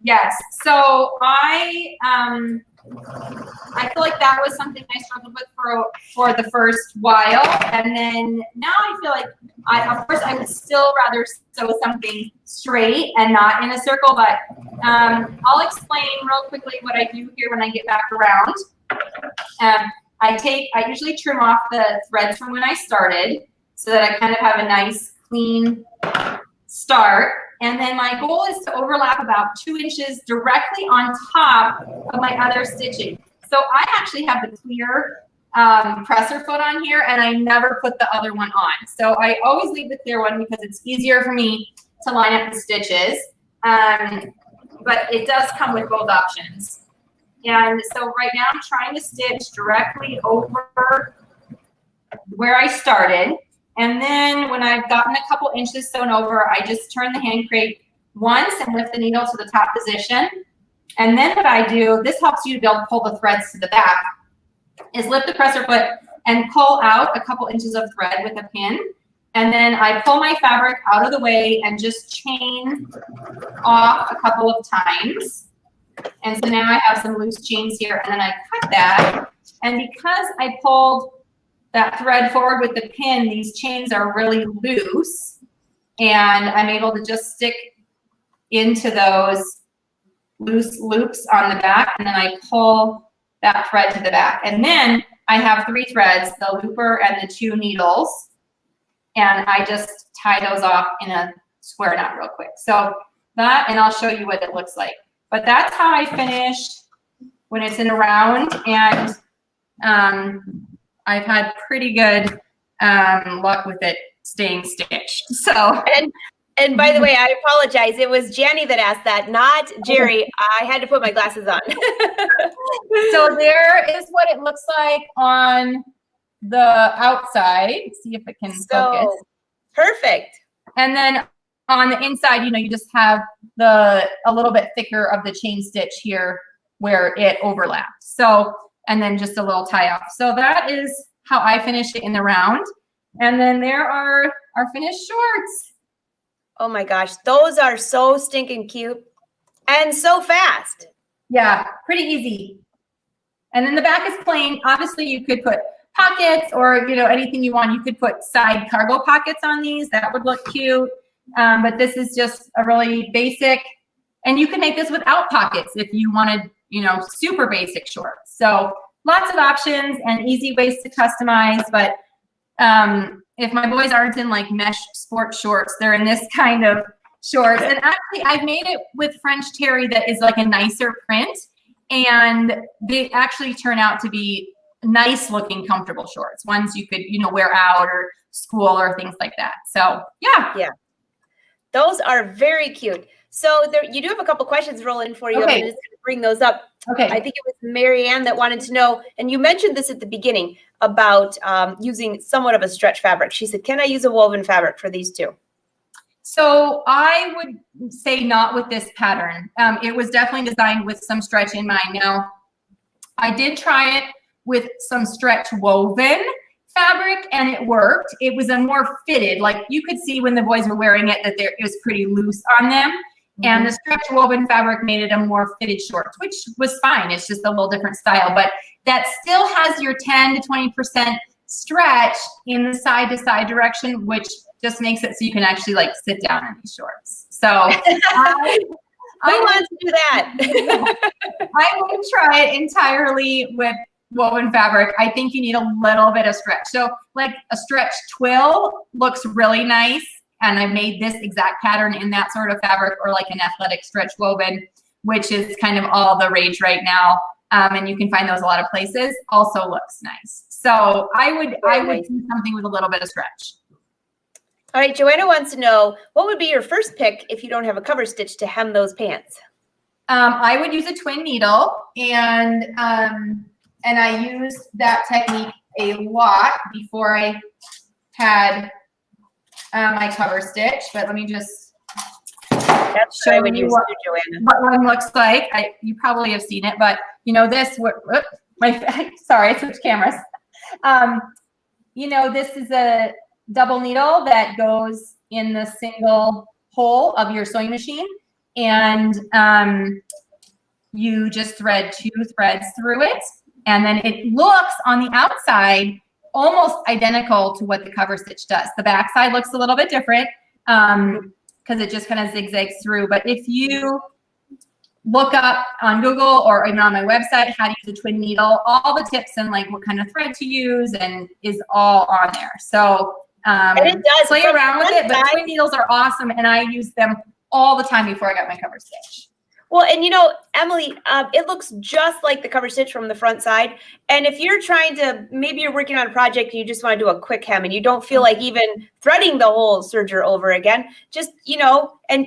Yes. So I feel like that was something I struggled with for the first while, and then now I feel like of course I would still rather sew something straight and not in a circle, but I'll explain real quickly what I do here when I get back around. I usually trim off the threads from when I started so that I kind of have a nice clean start. And then my goal is to overlap about 2 inches directly on top of my other stitching. So I actually have the clear presser foot on here, and I never put the other one on. So I always leave the clear one because it's easier for me to line up the stitches. But it does come with both options. And so right now I'm trying to stitch directly over where I started. And then when I've gotten a couple inches sewn over, I just turn the hand crate once and lift the needle to the top position. And then what I do, this helps you to be able to pull the threads to the back, is lift the presser foot and pull out a couple inches of thread with a pin. And then I pull my fabric out of the way and just chain off a couple of times. And so now I have some loose chains here, and then I cut that. And because I pulled that thread forward with the pin, these chains are really loose, and I'm able to just stick into those loose loops on the back, and then I pull that thread to the back. And then I have 3 threads, the looper and the 2 needles, and I just tie those off in a square knot real quick. So that, and I'll show you what it looks like. But that's how I finish when it's in a round, and I've had pretty good luck with it staying stitched. So and by the way, I apologize. It was Jenny that asked that, not Jerry. I had to put my glasses on. So there is what it looks like on the outside. Let's see if it can focus. Perfect. And then on the inside, you know, you just have a little bit thicker of the chain stitch here where it overlaps. So, and then just a little tie off. So that is how I finish it in the round. And then there are our finished shorts. Oh my gosh, those are so stinking cute and so fast. Yeah, pretty easy. And then the back is plain. Obviously you could put pockets or, you know, anything you want. You could put side cargo pockets on these. That would look cute. But this is just a really basic, and you can make this without pockets if you wanted, you know, super basic shorts. So lots of options and easy ways to customize. But if my boys aren't in like mesh sport shorts, they're in this kind of shorts. And actually I've made it with French terry that is like a nicer print, and they actually turn out to be nice looking, comfortable shorts, ones you could, you know, wear out or school or things like that. So yeah. Those are very cute. So there, you do have a couple questions rolling for you. Okay. I'm just going to bring those up. Okay. I think it was Marianne that wanted to know, and you mentioned this at the beginning about using somewhat of a stretch fabric. She said, can I use a woven fabric for these two? So I would say not with this pattern. It was definitely designed with some stretch in mind. Now, I did try it with some stretch woven fabric and it worked. It was a more fitted, like you could see when the boys were wearing it that it was pretty loose on them. Mm-hmm. And the stretch woven fabric made it a more fitted shorts, which was fine. It's just a little different style, but that still has your 10 to 20% stretch in the side to side direction, which just makes it so you can actually like sit down in these shorts. So I want to do that. I wouldn't try it entirely with woven fabric. I think you need a little bit of stretch. So like a stretch twill looks really nice. And I made this exact pattern in that sort of fabric, or like an athletic stretch woven, which is kind of all the rage right now. And you can find those a lot of places. Also looks nice. So I would do something with a little bit of stretch. All right, Joanna wants to know, what would be your first pick if you don't have a cover stitch to hem those pants? I would use a twin needle, and I used that technique a lot before I had my cover stitch. But let me just show you what one looks like. You probably have seen it, but you know this. Sorry, I switched cameras. You know, this is a double needle that goes in the single hole of your sewing machine, and you just thread 2 threads through it, and then it looks on the outside almost identical to what the cover stitch does. The back side looks a little bit different because it just kind of zigzags through. But if you look up on Google or even on my website how to use a twin needle, all the tips and like what kind of thread to use and is all on there. So and it does play around with it, but twin needles are awesome, and I use them all the time before I got my cover stitch. Well, and you know, Emily, it looks just like the cover stitch from the front side. And if you're trying to, maybe you're working on a project and you just want to do a quick hem and you don't feel like even threading the whole serger over again, just, you know, and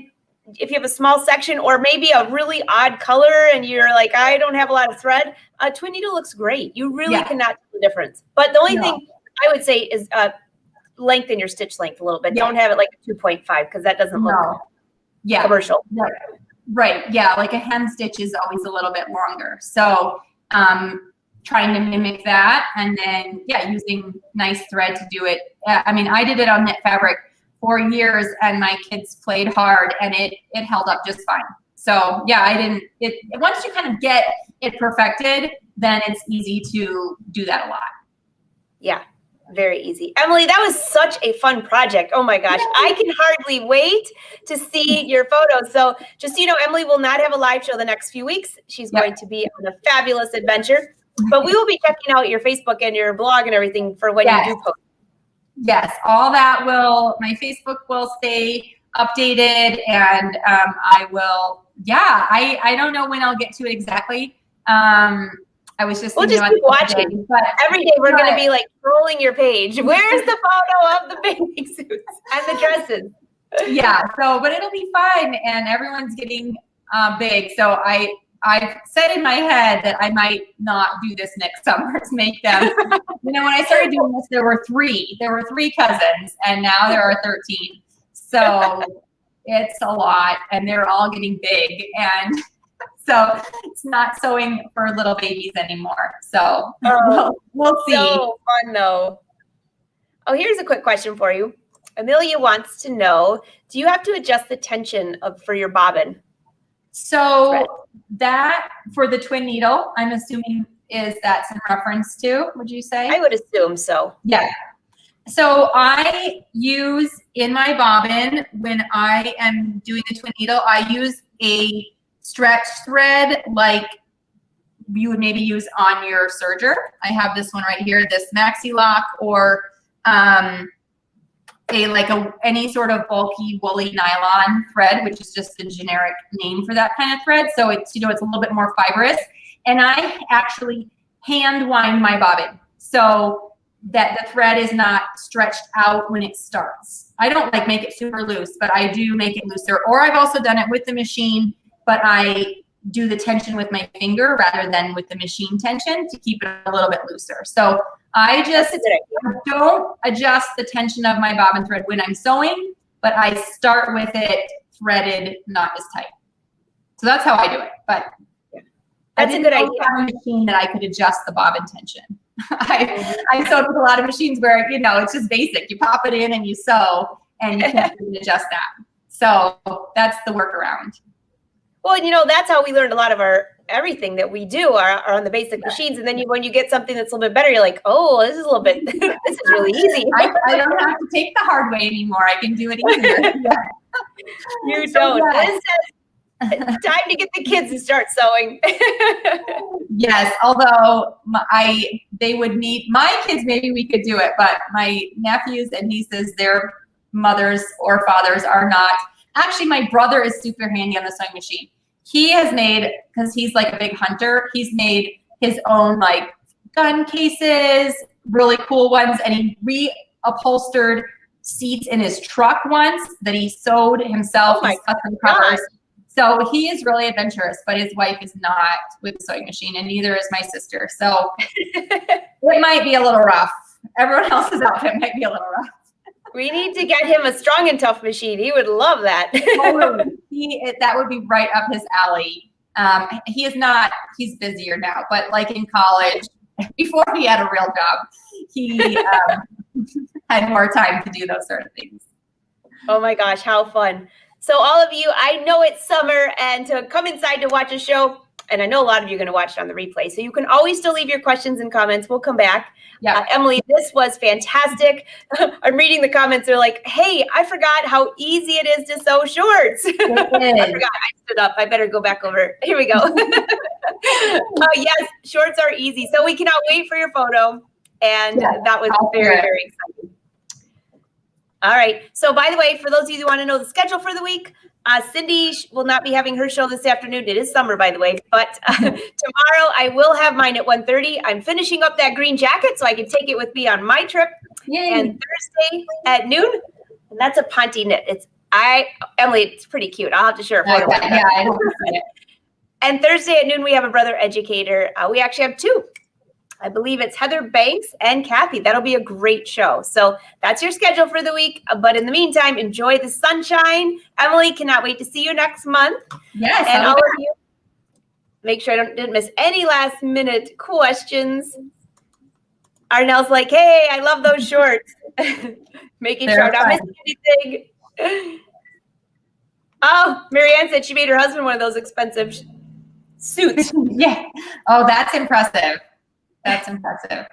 if you have a small section or maybe a really odd color and you're like, I don't have a lot of thread, a twin needle looks great. You really cannot tell the difference. But the only thing I would say is lengthen your stitch length a little bit. Don't have it like a 2.5 because that doesn't look commercial. Right. Yeah. Like a hem stitch is always a little bit longer. So trying to mimic that, and then using nice thread to do it. I mean, I did it on knit fabric for years and my kids played hard and it held up just fine. So yeah, once you kind of get it perfected, then it's easy to do that a lot. Yeah. Very easy. Emily, that was such a fun project. Oh my gosh. I can hardly wait to see your photos. So just so you know, Emily will not have a live show the next few weeks. She's going to be on a fabulous adventure, but we will be checking out your Facebook and your blog and everything for when you do post. Yes. All that my Facebook will stay updated, and I will, I don't know when I'll get to it exactly. I was just we'll just keep watching. But every day we're going to be like scrolling your page. Where's the photo of the bathing suits and the dresses? Yeah. So, but it'll be fun, and everyone's getting big. So I've said in my head that I might not do this next summer to make them. You know, when I started doing this, there were 3 cousins, and now there are 13. So it's a lot, and they're all getting big, and so it's not sewing for little babies anymore. So we'll see. So fun though. Oh, here's a quick question for you. Amelia wants to know, do you have to adjust the tension for your bobbin? So that for the twin needle, I'm assuming is that's in reference to, would you say? I would assume so. Yeah. So I use in my bobbin, when I am doing the twin needle, I use a stretch thread like you would maybe use on your serger. I have this one right here, this Maxi Lock, or any sort of bulky woolly nylon thread, which is just a generic name for that kind of thread. So it's, it's a little bit more fibrous. And I actually hand wind my bobbin so that the thread is not stretched out when it starts. I don't like make it super loose, but I do make it looser. Or I've also done it with the machine, but I do the tension with my finger rather than with the machine tension to keep it a little bit looser. So I just don't adjust the tension of my bobbin thread when I'm sewing, but I start with it threaded, not as tight. So that's how I do it. But that's a good idea. I have a machine that I could adjust the bobbin tension. I sewed with a lot of machines where, it's just basic. You pop it in and you sew, and you can't really adjust that. So that's the workaround. Well, that's how we learned a lot of our everything that we do are on the basic machines. And then when you get something that's a little bit better, you're like, oh, this is a little bit, this is really easy. I don't have to take the hard way anymore. I can do it easier. You don't. This is time to get the kids to start sewing. Yes, although they would need, my kids, maybe we could do it, but my nephews and nieces, their mothers or fathers are not. Actually, my brother is super handy on the sewing machine. He has made, because he's like a big hunter, he's made his own like gun cases, really cool ones, and he reupholstered seats in his truck once that he sewed himself. Oh his custom covers. So he is really adventurous, but his wife is not with the sewing machine, and neither is my sister. So it might be a little rough. Everyone else's outfit might be a little rough. We need to get him a strong and tough machine. He would love that. That would be right up his alley. He is not, he's busier now, but like in college, before he had a real job, he had more time to do those sort of things. Oh my gosh, how fun. So all of you, I know it's summer, and to come inside to watch a show, and I know a lot of you are going to watch it on the replay, so you can always still leave your questions and comments. We'll come back. Yeah. Emily, this was fantastic. I'm reading the comments. They're like, hey, I forgot how easy it is to sew shorts. I forgot. I stood up. I better go back over. Here we go. Yes, shorts are easy. So we cannot wait for your photo. And that was very, very exciting. All right. So by the way, for those of you who want to know the schedule for the week, Cindy will not be having her show this afternoon. It is summer, by the way, but tomorrow I will have mine at 1:30. I'm finishing up that green jacket so I can take it with me on my trip. Yay. And Thursday at noon, and that's a Ponte knit. Emily, it's pretty cute. I'll have to share a photo. Yeah, I don't see it. And Thursday at noon, we have a brother educator. We actually have two. I believe it's Heather Banks and Kathy. That'll be a great show. So that's your schedule for the week. But in the meantime, enjoy the sunshine. Emily, cannot wait to see you next month. Yes. And all of you, make sure I didn't miss any last minute questions. Arnell's like, hey, I love those shorts. Making sure I'm not missing anything. Oh, Marianne said she made her husband one of those expensive suits. Yeah. Oh, that's impressive. That's impressive.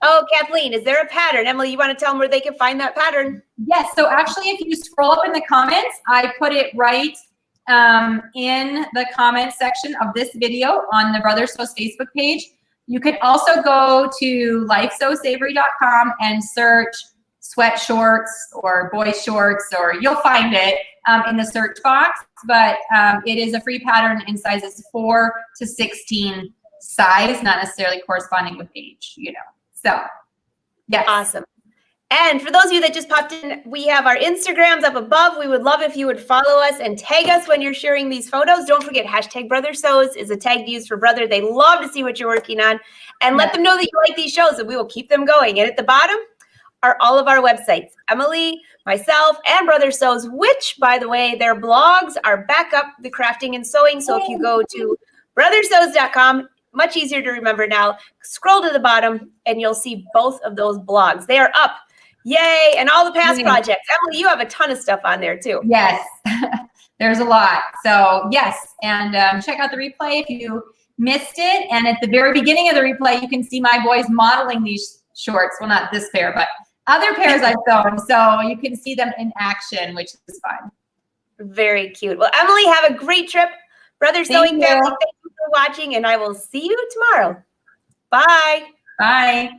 Oh, Kathleen, is there a pattern? Emily, you want to tell them where they can find that pattern? Yes. So actually, if you scroll up in the comments, I put it right in the comments section of this video on the Brothers Sews Facebook page. You can also go to lifesewsavory.com and search sweat shorts or boy shorts, or you'll find it in the search box. But it is a free pattern in sizes 4 to 16 size, not necessarily corresponding with age, So, yes. Awesome. And for those of you that just popped in, we have our Instagrams up above. We would love if you would follow us and tag us when you're sharing these photos. Don't forget, #BrotherSews is a tag to use for brother. They love to see what you're working on. And let them know that you like these shows, and we will keep them going. And at the bottom are all of our websites. Emily, myself, and Brother Sews, which, by the way, their blogs are back up the crafting and sewing. So if you go to brothersews.com, much easier to remember now. Scroll to the bottom and you'll see both of those blogs. They are up. Yay. And all the past projects. Emily, you have a ton of stuff on there too. Yes. There's a lot. So yes. And check out the replay if you missed it, and at the very beginning of the replay, you can see my boys modeling these shorts. Well, not this pair, but other pairs I've sewn. So you can see them in action, which is fun. Very cute. Well, Emily, have a great trip. Brother Sewing Family, thank you for watching, and I will see you tomorrow. Bye. Bye.